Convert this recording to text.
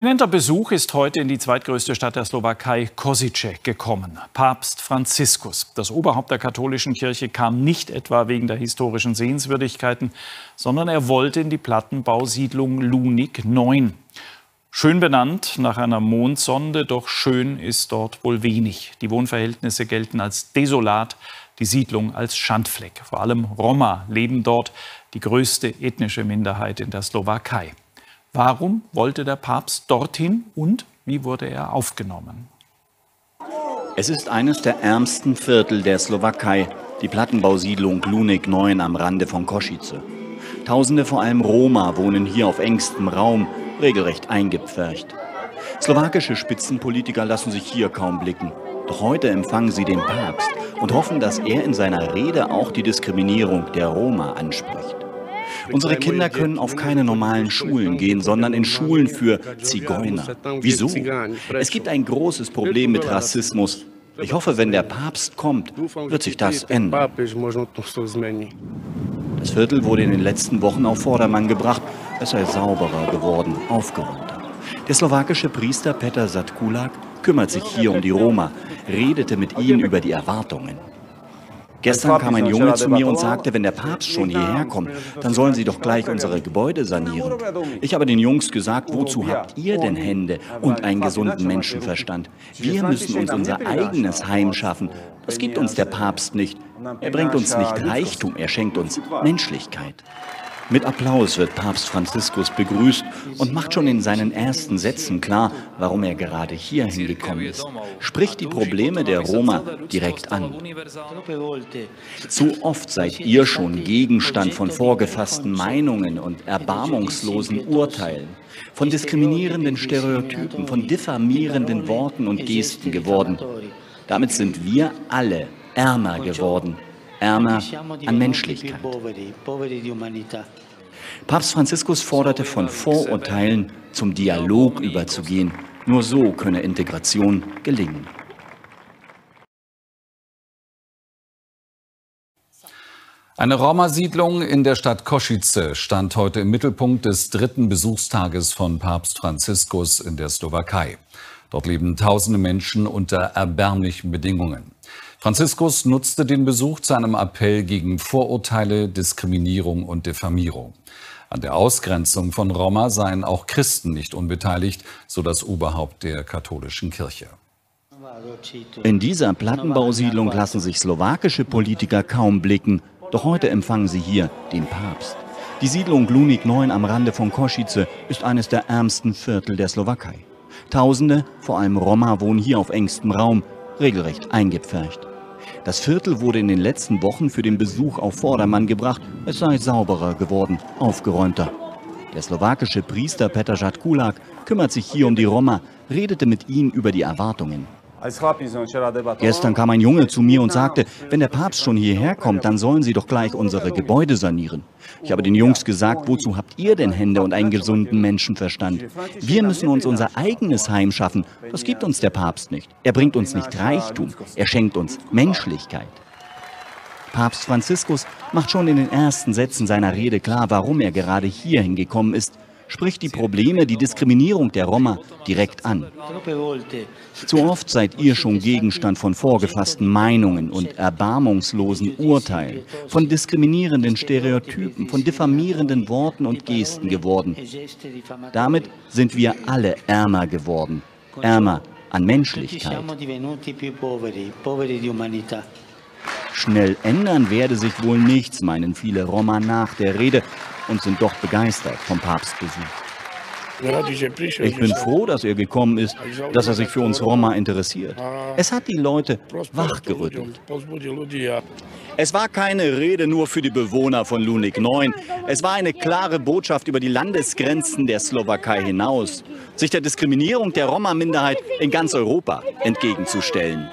Prominenter Besuch ist heute in die zweitgrößte Stadt der Slowakei, Košice, gekommen. Papst Franziskus, das Oberhaupt der katholischen Kirche, kam nicht etwa wegen der historischen Sehenswürdigkeiten, sondern er wollte in die Plattenbausiedlung Lunik 9. Schön benannt nach einer Mondsonde, doch schön ist dort wohl wenig. Die Wohnverhältnisse gelten als desolat, die Siedlung als Schandfleck. Vor allem Roma leben dort, die größte ethnische Minderheit in der Slowakei. Warum wollte der Papst dorthin und wie wurde er aufgenommen? Es ist eines der ärmsten Viertel der Slowakei, die Plattenbausiedlung Lunik 9 am Rande von Košice. Tausende, vor allem Roma, wohnen hier auf engstem Raum, regelrecht eingepfercht. Slowakische Spitzenpolitiker lassen sich hier kaum blicken. Doch heute empfangen sie den Papst und hoffen, dass er in seiner Rede auch die Diskriminierung der Roma anspricht. Unsere Kinder können auf keine normalen Schulen gehen, sondern in Schulen für Zigeuner. Wieso? Es gibt ein großes Problem mit Rassismus. Ich hoffe, wenn der Papst kommt, wird sich das ändern. Das Viertel wurde in den letzten Wochen auf Vordermann gebracht. Es sei sauberer geworden, aufgeräumter. Der slowakische Priester Petar Zatkulak kümmert sich hier um die Roma, redete mit ihnen über die Erwartungen. Gestern kam ein Junge zu mir und sagte, wenn der Papst schon hierher kommt, dann sollen sie doch gleich unsere Gebäude sanieren. Ich habe den Jungs gesagt, wozu habt ihr denn Hände und einen gesunden Menschenverstand? Wir müssen uns unser eigenes Heim schaffen. Das gibt uns der Papst nicht. Er bringt uns nicht Reichtum, er schenkt uns Menschlichkeit. Mit Applaus wird Papst Franziskus begrüßt und macht schon in seinen ersten Sätzen klar, warum er gerade hierhin gekommen ist. Spricht die Probleme der Roma direkt an. Zu oft seid ihr schon Gegenstand von vorgefassten Meinungen und erbarmungslosen Urteilen, von diskriminierenden Stereotypen, von diffamierenden Worten und Gesten geworden. Damit sind wir alle ärmer geworden. Ärmer an Menschlichkeit. Papst Franziskus forderte, von Vorurteilen zum Dialog überzugehen. Nur so könne Integration gelingen. Eine Roma-Siedlung in der Stadt Košice stand heute im Mittelpunkt des 3. Besuchstages von Papst Franziskus in der Slowakei. Dort leben tausende Menschen unter erbärmlichen Bedingungen. Franziskus nutzte den Besuch zu einem Appell gegen Vorurteile, Diskriminierung und Diffamierung. An der Ausgrenzung von Roma seien auch Christen nicht unbeteiligt, so das Oberhaupt der katholischen Kirche. In dieser Plattenbausiedlung lassen sich slowakische Politiker kaum blicken. Doch heute empfangen sie hier den Papst. Die Siedlung Lunik 9 am Rande von Košice ist eines der ärmsten Viertel der Slowakei. Tausende, vor allem Roma, wohnen hier auf engstem Raum, regelrecht eingepfercht. Das Viertel wurde in den letzten Wochen für den Besuch auf Vordermann gebracht. Es sei sauberer geworden, aufgeräumter. Der slowakische Priester Petar Zatkulak kümmert sich hier um die Roma, redete mit ihnen über die Erwartungen. Gestern kam ein Junge zu mir und sagte, wenn der Papst schon hierher kommt, dann sollen sie doch gleich unsere Gebäude sanieren. Ich habe den Jungs gesagt, wozu habt ihr denn Hände und einen gesunden Menschenverstand? Wir müssen uns unser eigenes Heim schaffen. Das gibt uns der Papst nicht. Er bringt uns nicht Reichtum, er schenkt uns Menschlichkeit. Papst Franziskus macht schon in den ersten Sätzen seiner Rede klar, warum er gerade hierhin gekommen ist. Spricht die Probleme, die Diskriminierung der Roma direkt an. Zu oft seid ihr schon Gegenstand von vorgefassten Meinungen und erbarmungslosen Urteilen, von diskriminierenden Stereotypen, von diffamierenden Worten und Gesten geworden. Damit sind wir alle ärmer geworden, ärmer an Menschlichkeit. Schnell ändern werde sich wohl nichts, meinen viele Roma nach der Rede und sind doch begeistert vom Papstbesuch. Ich bin froh, dass er gekommen ist, dass er sich für uns Roma interessiert. Es hat die Leute wachgerüttelt. Es war keine Rede nur für die Bewohner von Lunik 9. Es war eine klare Botschaft über die Landesgrenzen der Slowakei hinaus, sich der Diskriminierung der Roma-Minderheit in ganz Europa entgegenzustellen.